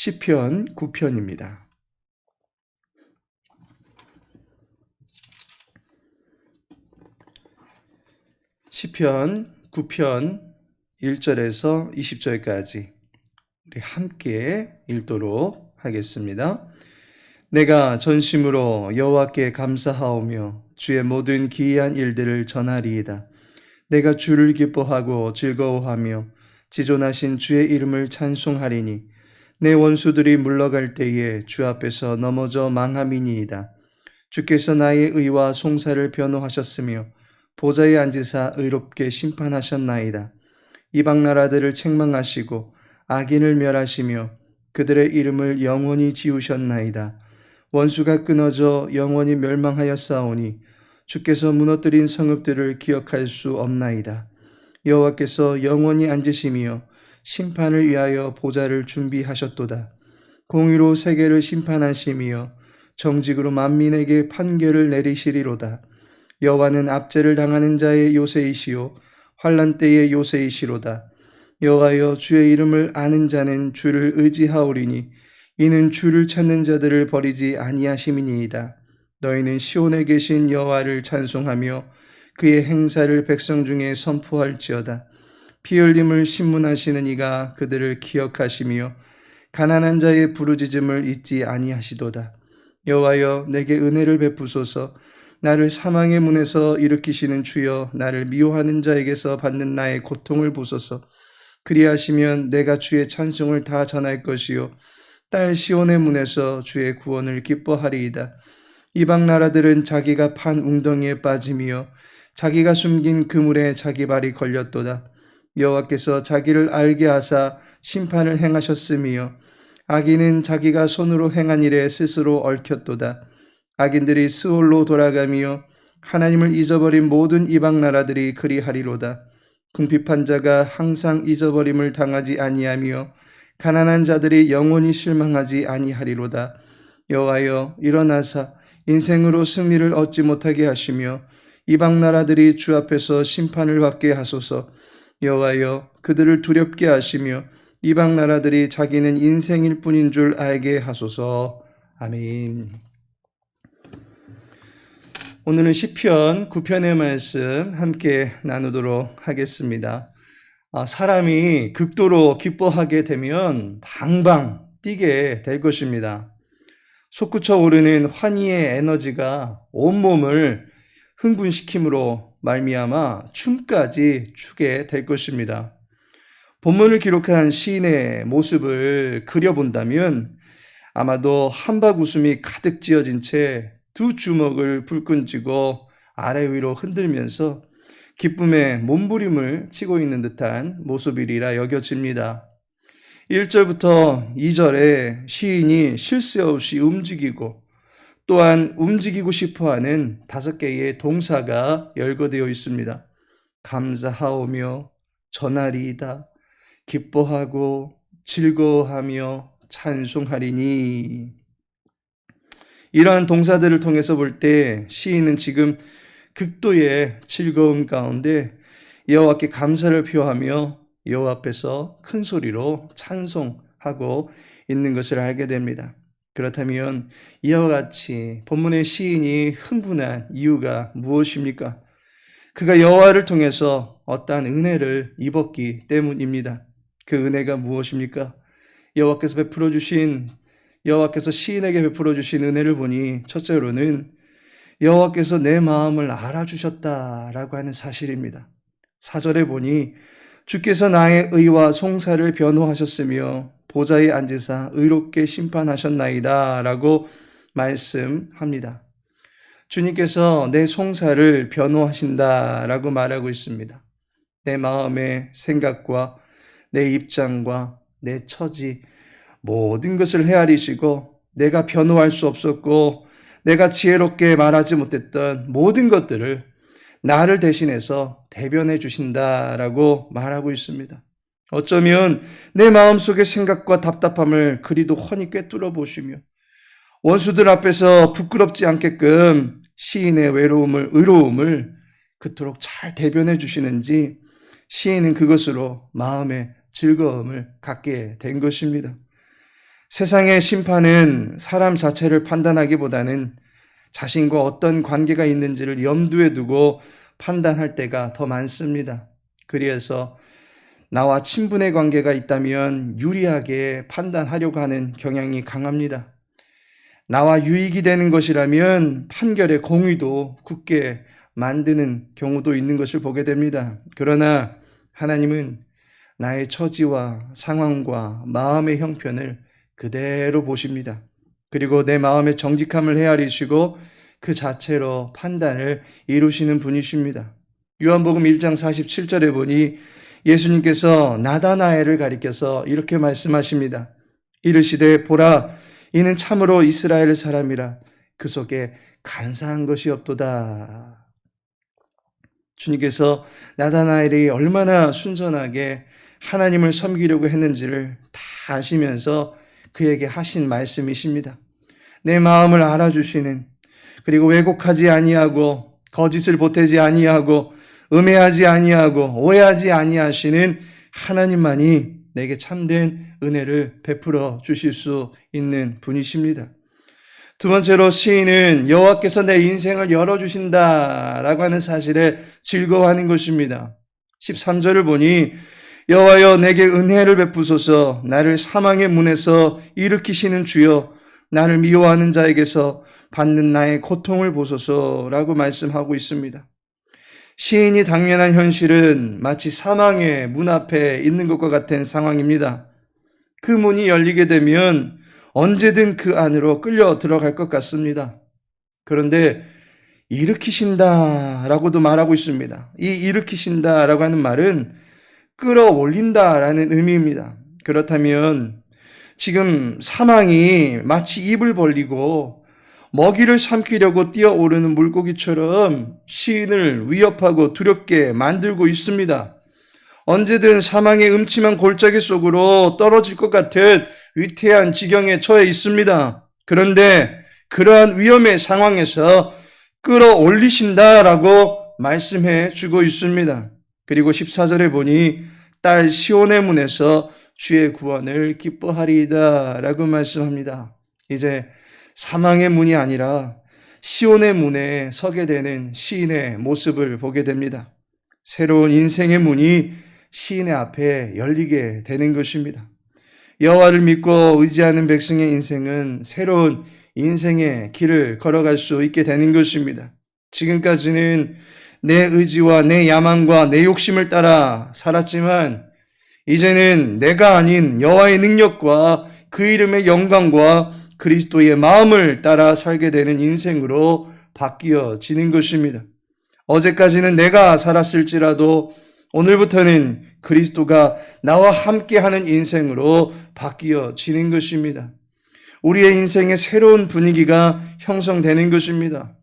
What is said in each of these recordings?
시편 9편입니다. 시편 9편 1절에서 20절까지 우리 함께 읽도록 하겠습니다. 내가 전심으로 여호와께 감사하오며 주의 모든 기이한 일들을 전하리이다. 내가 주를 기뻐하고 즐거워하며 지존하신 주의 이름을 찬송하리니 내 원수들이 물러갈 때에 주 앞에서 넘어져 망함이니이다. 주께서 나의 의와 송사를 변호하셨으며 보좌에 앉으사 의롭게 심판하셨나이다. 이방 나라들을 책망하시고 악인을 멸하시며 그들의 이름을 영원히 지우셨나이다. 원수가 끊어져 영원히 멸망하였사오니 주께서 무너뜨린 성읍들을 기억할 수 없나이다. 여호와께서 영원히 앉으시며 심판을 위하여 보좌를 준비하셨도다. 공의로 세계를 심판하시며 정직으로 만민에게 판결을 내리시리로다. 여호와는 압제를 당하는 자의 요새이시요 환난 때의 요새이시로다. 여호와여, 주의 이름을 아는 자는 주를 의지하오리니 이는 주를 찾는 자들을 버리지 아니하심이니이다. 너희는 시온에 계신 여호와를 찬송하며 그의 행사를 백성 중에 선포할지어다. 피 흘림을 신문하시는 이가 그들을 기억하시며 가난한 자의 부르짖음을 잊지 아니하시도다. 여호와여, 내게 은혜를 베푸소서. 나를 사망의 문에서 일으키시는 주여, 나를 미워하는 자에게서 받는 나의 고통을 보소서. 그리하시면 내가 주의 찬송을 다 전할 것이요 딸 시온의 문에서 주의 구원을 기뻐하리이다. 이방 나라들은 자기가 판 웅덩이에 빠짐이요 자기가 숨긴 그물에 자기 발이 걸렸도다. 여호와께서 자기를 알게 하사 심판을 행하셨으며 악인은 자기가 손으로 행한 일에 스스로 얽혔도다. 악인들이 스올로 돌아가며 하나님을 잊어버린 모든 이방 나라들이 그리하리로다. 궁핍한 자가 항상 잊어버림을 당하지 아니하며 가난한 자들이 영원히 실망하지 아니하리로다. 여호와여, 일어나사 인생으로 승리를 얻지 못하게 하시며 이방 나라들이 주 앞에서 심판을 받게 하소서. 여호와여, 그들을 두렵게 하시며 이방 나라들이 자기는 인생일 뿐인 줄 알게 하소서. 아멘. 오늘은 시편 9편의 말씀 함께 나누도록 하겠습니다. 사람이 극도로 기뻐하게 되면 방방 뛰게 될 것입니다. 솟구쳐 오르는 환희의 에너지가 온몸을 흥분시킴으로 말미암아 춤까지 추게 될 것입니다. 본문을 기록한 시인의 모습을 그려본다면 아마도 한박 웃음이 가득 지어진 채 두 주먹을 불끈 쥐고 아래 위로 흔들면서 기쁨의 몸부림을 치고 있는 듯한 모습이리라 여겨집니다. 1절부터 2절에 시인이 쉴 새 없이 움직이고 또한 움직이고 싶어하는 5개의 동사가 열거되어 있습니다. 감사하오며 전하리이다. 기뻐하고 즐거워하며 찬송하리니. 이러한 동사들을 통해서 볼 때 시인은 지금 극도의 즐거움 가운데 여호와께 감사를 표하며 여호와 앞에서 큰 소리로 찬송하고 있는 것을 알게 됩니다. 그렇다면 이와 같이 본문의 시인이 흥분한 이유가 무엇입니까? 그가 여호와를 통해서 어떠한 은혜를 입었기 때문입니다. 그 은혜가 무엇입니까? 여호와께서 시인에게 베풀어 주신 은혜를 보니 첫째로는 여호와께서 내 마음을 알아주셨다라고 하는 사실입니다. 4절에 보니 주께서 나의 의와 송사를 변호하셨으며 보좌에 앉으사 의롭게 심판하셨나이다 라고 말씀합니다. 주님께서 내 송사를 변호하신다라고 말하고 있습니다. 내 마음의 생각과 내 입장과 내 처지 모든 것을 헤아리시고 내가 변호할 수 없었고 내가 지혜롭게 말하지 못했던 모든 것들을 나를 대신해서 대변해 주신다라고 말하고 있습니다. 어쩌면 내 마음속의 생각과 답답함을 그리도 훤히 꿰뚫어 보시며 원수들 앞에서 부끄럽지 않게끔 시인의 의로움을 그토록 잘 대변해 주시는지 시인은 그것으로 마음의 즐거움을 갖게 된 것입니다. 세상의 심판은 사람 자체를 판단하기보다는 자신과 어떤 관계가 있는지를 염두에 두고 판단할 때가 더 많습니다. 그래서 나와 친분의 관계가 있다면 유리하게 판단하려고 하는 경향이 강합니다. 나와 유익이 되는 것이라면 판결의 공의도 굳게 만드는 경우도 있는 것을 보게 됩니다. 그러나 하나님은 나의 처지와 상황과 마음의 형편을 그대로 보십니다. 그리고 내 마음의 정직함을 헤아리시고 그 자체로 판단을 이루시는 분이십니다. 요한복음 1장 47절에 보니 예수님께서 나다나엘을 가리켜서 이렇게 말씀하십니다. 이르시되 보라 이는 참으로 이스라엘 사람이라 그 속에 간사한 것이 없도다. 주님께서 나다나엘이 얼마나 순전하게 하나님을 섬기려고 했는지를 다 아시면서 그에게 하신 말씀이십니다. 내 마음을 알아주시는, 그리고 왜곡하지 아니하고 거짓을 보태지 아니하고 음해하지 아니하고 오해하지 아니하시는 하나님만이 내게 참된 은혜를 베풀어 주실 수 있는 분이십니다. 두 번째로 시인은 여호와께서 내 인생을 열어주신다라고 하는 사실에 즐거워하는 것입니다. 13절을 보니 여호와여 내게 은혜를 베푸소서 나를 사망의 문에서 일으키시는 주여 나를 미워하는 자에게서 받는 나의 고통을 보소서라고 말씀하고 있습니다. 시인이 당면한 현실은 마치 사망의 문 앞에 있는 것과 같은 상황입니다. 그 문이 열리게 되면 언제든 그 안으로 끌려 들어갈 것 같습니다. 그런데 일으키신다라고도 말하고 있습니다. 이 일으키신다라고 하는 말은 끌어올린다라는 의미입니다. 그렇다면 지금 사망이 마치 입을 벌리고 먹이를 삼키려고 뛰어오르는 물고기처럼 시인을 위협하고 두렵게 만들고 있습니다. 언제든 사망의 음침한 골짜기 속으로 떨어질 것 같은 위태한 지경에 처해 있습니다. 그런데 그러한 위험의 상황에서 끌어올리신다라고 말씀해 주고 있습니다. 그리고 14절에 보니 딸 시온의 문에서 주의 구원을 기뻐하리이다 라고 말씀합니다. 이제 사망의 문이 아니라 시온의 문에 서게 되는 시인의 모습을 보게 됩니다. 새로운 인생의 문이 시인의 앞에 열리게 되는 것입니다. 여호와를 믿고 의지하는 백성의 인생은 새로운 인생의 길을 걸어갈 수 있게 되는 것입니다. 지금까지는 내 의지와 내 야망과 내 욕심을 따라 살았지만 이제는 내가 아닌 여호와의 능력과 그 이름의 영광과 그리스도의 마음을 따라 살게 되는 인생으로 바뀌어지는 것입니다. 어제까지는 내가 살았을지라도 오늘부터는 그리스도가 나와 함께하는 인생으로 바뀌어지는 것입니다. 우리의 인생에 새로운 분위기가 형성되는 것입니다.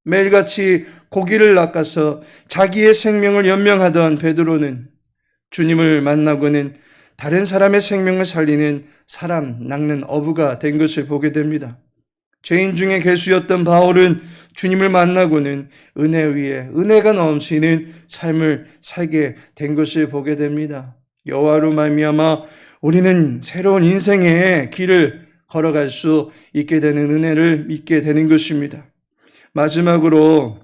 매일같이 고기를 낚아서 자기의 생명을 연명하던 베드로는 주님을 만나고는 다른 사람의 생명을 살리는 사람 낚는 어부가 된 것을 보게 됩니다. 죄인 중에 괴수였던 바울은 주님을 만나고는 은혜 위에 은혜가 넘치는 삶을 살게 된 것을 보게 됩니다. 여호와로 말미암아 우리는 새로운 인생의 길을 걸어갈 수 있게 되는 은혜를 믿게 되는 것입니다. 마지막으로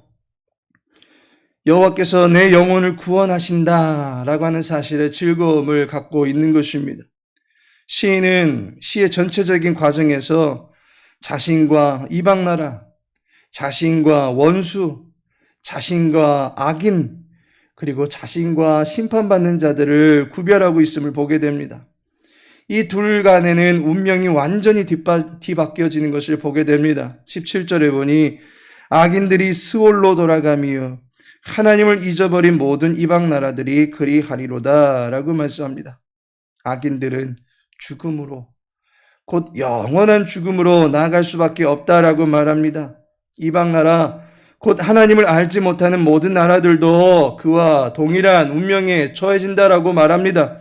여호와께서 내 영혼을 구원하신다라고 하는 사실에 즐거움을 갖고 있는 것입니다. 시인은 시의 전체적인 과정에서 자신과 이방나라, 자신과 원수, 자신과 악인, 그리고 자신과 심판받는 자들을 구별하고 있음을 보게 됩니다. 이 둘 간에는 운명이 완전히 뒤바뀌어지는 것을 보게 됩니다. 17절에 보니 악인들이 스올로 돌아가며 하나님을 잊어버린 모든 이방 나라들이 그리하리로다 라고 말씀합니다. 악인들은 죽음으로, 곧 영원한 죽음으로 나아갈 수밖에 없다라고 말합니다. 이방 나라, 곧 하나님을 알지 못하는 모든 나라들도 그와 동일한 운명에 처해진다라고 말합니다.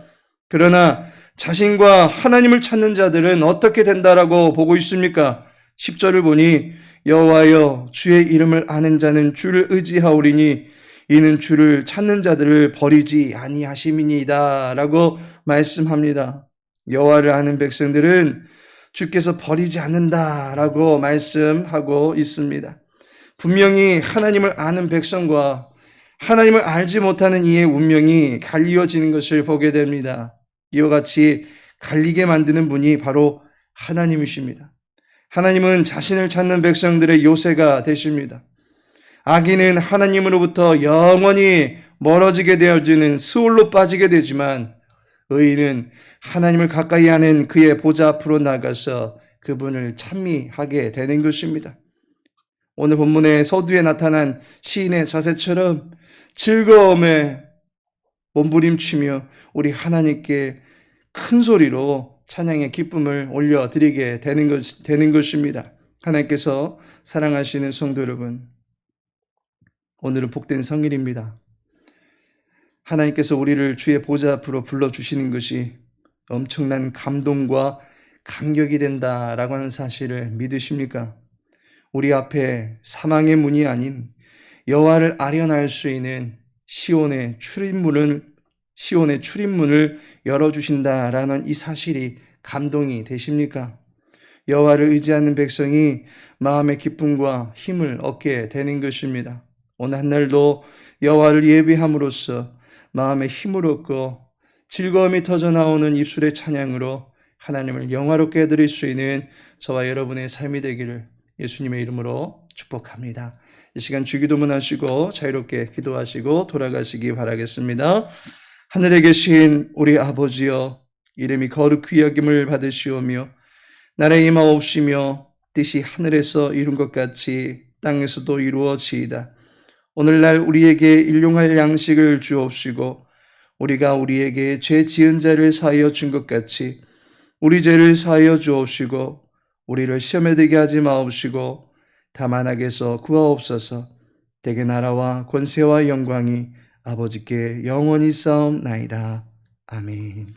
그러나 자신과 하나님을 찾는 자들은 어떻게 된다라고 보고 있습니까? 10절을 보니 여호와여 주의 이름을 아는 자는 주를 의지하오리니 이는 주를 찾는 자들을 버리지 아니하심이니이다 라고 말씀합니다. 여호와를 아는 백성들은 주께서 버리지 않는다라고 말씀하고 있습니다. 분명히 하나님을 아는 백성과 하나님을 알지 못하는 이의 운명이 갈리어지는 것을 보게 됩니다. 이와 같이 갈리게 만드는 분이 바로 하나님이십니다. 하나님은 자신을 찾는 백성들의 요새가 되십니다. 악인은 하나님으로부터 영원히 멀어지게 되어지는 수월로 빠지게 되지만 의인은 하나님을 가까이 하는 그의 보좌 앞으로 나가서 그분을 찬미하게 되는 것입니다. 오늘 본문의 서두에 나타난 시인의 자세처럼 즐거움에 몸부림치며 우리 하나님께 큰 소리로 찬양의 기쁨을 올려드리게 되는 것입니다. 하나님께서 사랑하시는 성도 여러분, 오늘은 복된 성일입니다. 하나님께서 우리를 주의 보좌 앞으로 불러주시는 것이 엄청난 감동과 감격이 된다라고 하는 사실을 믿으십니까? 우리 앞에 사망의 문이 아닌 여호와를 아련할 수 있는 시온의 출입문을 열어주신다라는 이 사실이 감동이 되십니까? 여호와를 의지하는 백성이 마음의 기쁨과 힘을 얻게 되는 것입니다. 오늘 한날도 여호와를 예배함으로써 마음의 힘을 얻고 즐거움이 터져나오는 입술의 찬양으로 하나님을 영화롭게 해드릴 수 있는 저와 여러분의 삶이 되기를 예수님의 이름으로 축복합니다. 이 시간 주기도문 하시고 자유롭게 기도하시고 돌아가시기 바라겠습니다. 하늘에 계신 우리 아버지여, 이름이 거룩히 여김을 받으시오며 나라의 임하옵시며 뜻이 하늘에서 이룬 것 같이 땅에서도 이루어지이다. 오늘날 우리에게 일용할 양식을 주옵시고 우리가 우리에게 죄 지은 자를 사하여 준 것 같이 우리 죄를 사하여 주옵시고 우리를 시험에 들게 하지 마옵시고 다만 악에서 구하옵소서. 대개 나라와 권세와 영광이 아버지께 영원히 싸움나이다. 아멘.